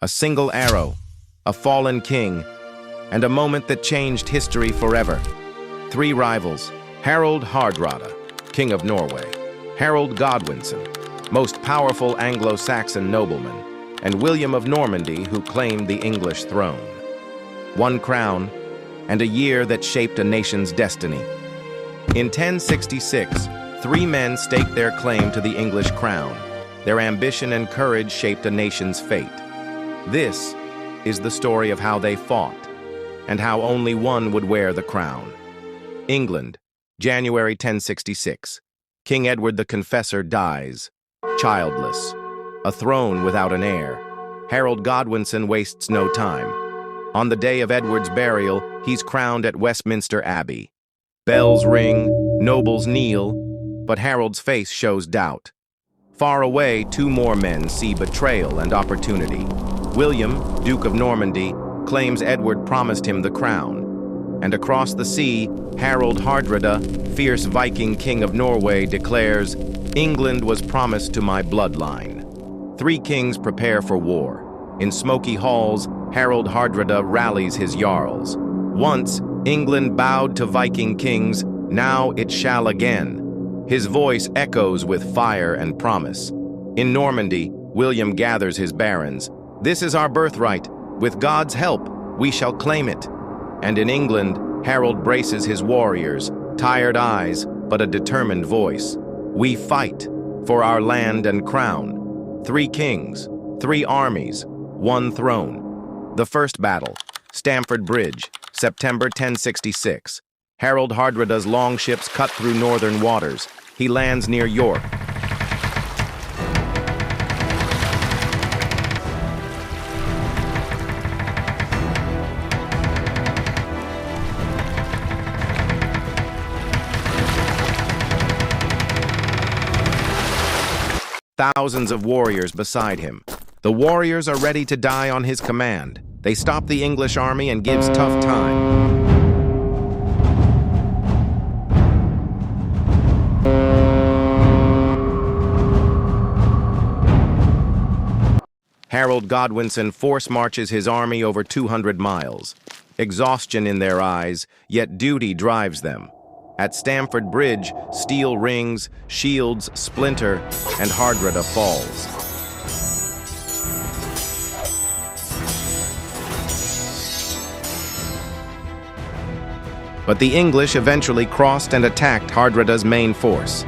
A single arrow, a fallen king, and a moment that changed history forever. Three rivals: Harald Hardrada, King of Norway; Harald Godwinson, most powerful Anglo-Saxon nobleman; and William of Normandy, who claimed the English throne. One crown, and a year that shaped a nation's destiny. In 1066, three men staked their claim to the English crown. Their ambition and courage shaped a nation's fate. This is the story of how they fought, and how only one would wear the crown. England, January 1066. King Edward the Confessor dies, childless. A throne without an heir. Harald Godwinson wastes no time. On the day of Edward's burial, he's crowned at Westminster Abbey. Bells ring, nobles kneel, but Harold's face shows doubt. Far away, two more men see betrayal and opportunity. William, Duke of Normandy, claims Edward promised him the crown. And across the sea, Harald Hardrada, fierce Viking king of Norway, declares, "England was promised to my bloodline." Three kings prepare for war. In smoky halls, Harald Hardrada rallies his jarls. Once, England bowed to Viking kings, now it shall again. His voice echoes with fire and promise. In Normandy, William gathers his barons. "This is our birthright. With God's help, we shall claim it." And in England, Harold braces his warriors, tired eyes, but a determined voice. "We fight for our land and crown." Three kings, three armies, one throne. The first battle, Stamford Bridge, September 1066. Harald Hardrada's longships cut through northern waters. He lands near York. Thousands of warriors beside him. The warriors are ready to die on his command. They stop the English army and gives tough time. Harald Godwinson force marches his army over 200 miles. Exhaustion in their eyes, yet duty drives them. At Stamford Bridge, steel rings, shields splinter, and Hardrada falls. But the English eventually crossed and attacked Hardrada's main force.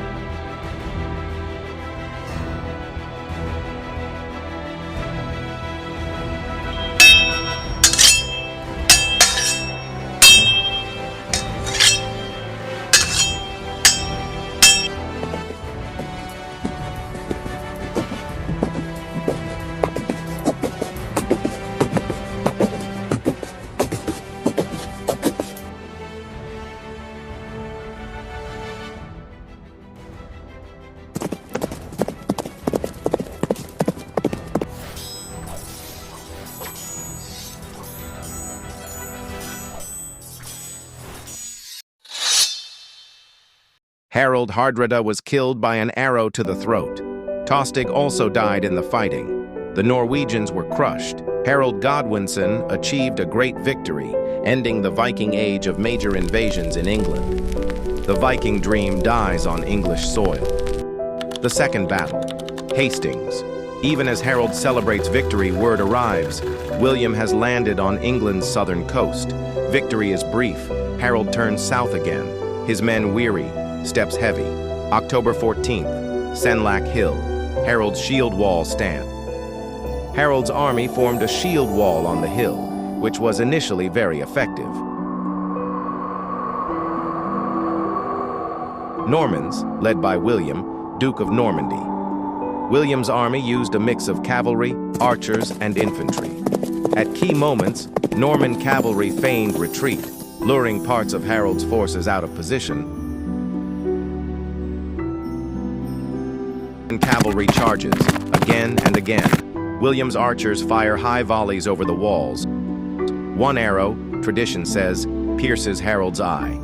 Harald Hardrada was killed by an arrow to the throat. Tostig also died in the fighting. The Norwegians were crushed. Harald Godwinson achieved a great victory, ending the Viking age of major invasions in England. The Viking dream dies on English soil. The second battle, Hastings. Even as Harold celebrates victory, word arrives. William has landed on England's southern coast. Victory is brief. Harold turns south again. His men weary. Steps heavy. October 14th, Senlac Hill. Harold's shield wall stand. Harold's army formed a shield wall on the hill, which was initially very effective. Normans, led by William, Duke of Normandy. William's army used a mix of cavalry, archers, and infantry. At key moments, Norman cavalry feigned retreat, luring parts of Harold's forces out of position. And cavalry charges, again and again. William's archers fire high volleys over the walls. One arrow, tradition says, pierces Harold's eye.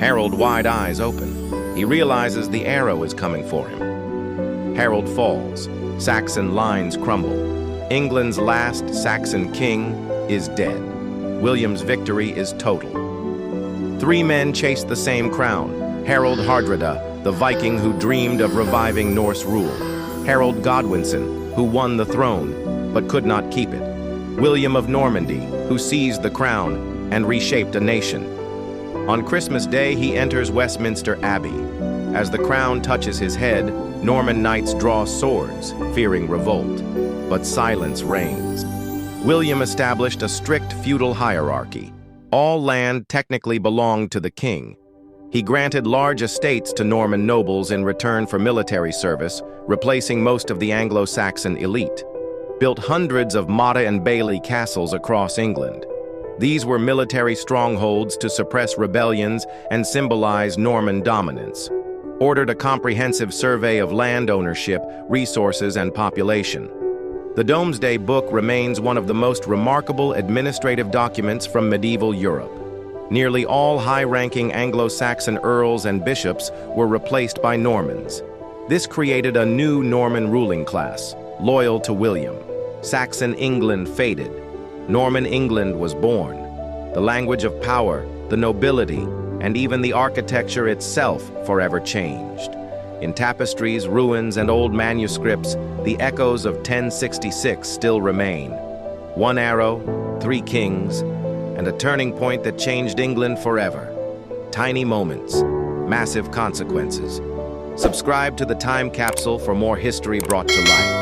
Harold, wide eyes open. He realizes the arrow is coming for him. Harold falls. Saxon lines crumble. England's last Saxon king is dead. William's victory is total. Three men chased the same crown: Harald Hardrada, the Viking who dreamed of reviving Norse rule; Harald Godwinson, who won the throne but could not keep it; William of Normandy, who seized the crown and reshaped a nation. On Christmas Day, he enters Westminster Abbey. As the crown touches his head, Norman knights draw swords, fearing revolt. But silence reigns. William established a strict feudal hierarchy. All land technically belonged to the king. He granted large estates to Norman nobles in return for military service, replacing most of the Anglo-Saxon elite. Built hundreds of Motte and Bailey castles across England. These were military strongholds to suppress rebellions and symbolize Norman dominance. Ordered a comprehensive survey of land ownership, resources, and population. The Domesday Book remains one of the most remarkable administrative documents from medieval Europe. Nearly all high-ranking Anglo-Saxon earls and bishops were replaced by Normans. This created a new Norman ruling class, loyal to William. Saxon England faded. Norman England was born. The language of power, the nobility, and even the architecture itself forever changed. In tapestries, ruins, and old manuscripts, the echoes of 1066 still remain. One arrow, three kings, and a turning point that changed England forever. Tiny moments, massive consequences. Subscribe to the Time Capsule for more history brought to life.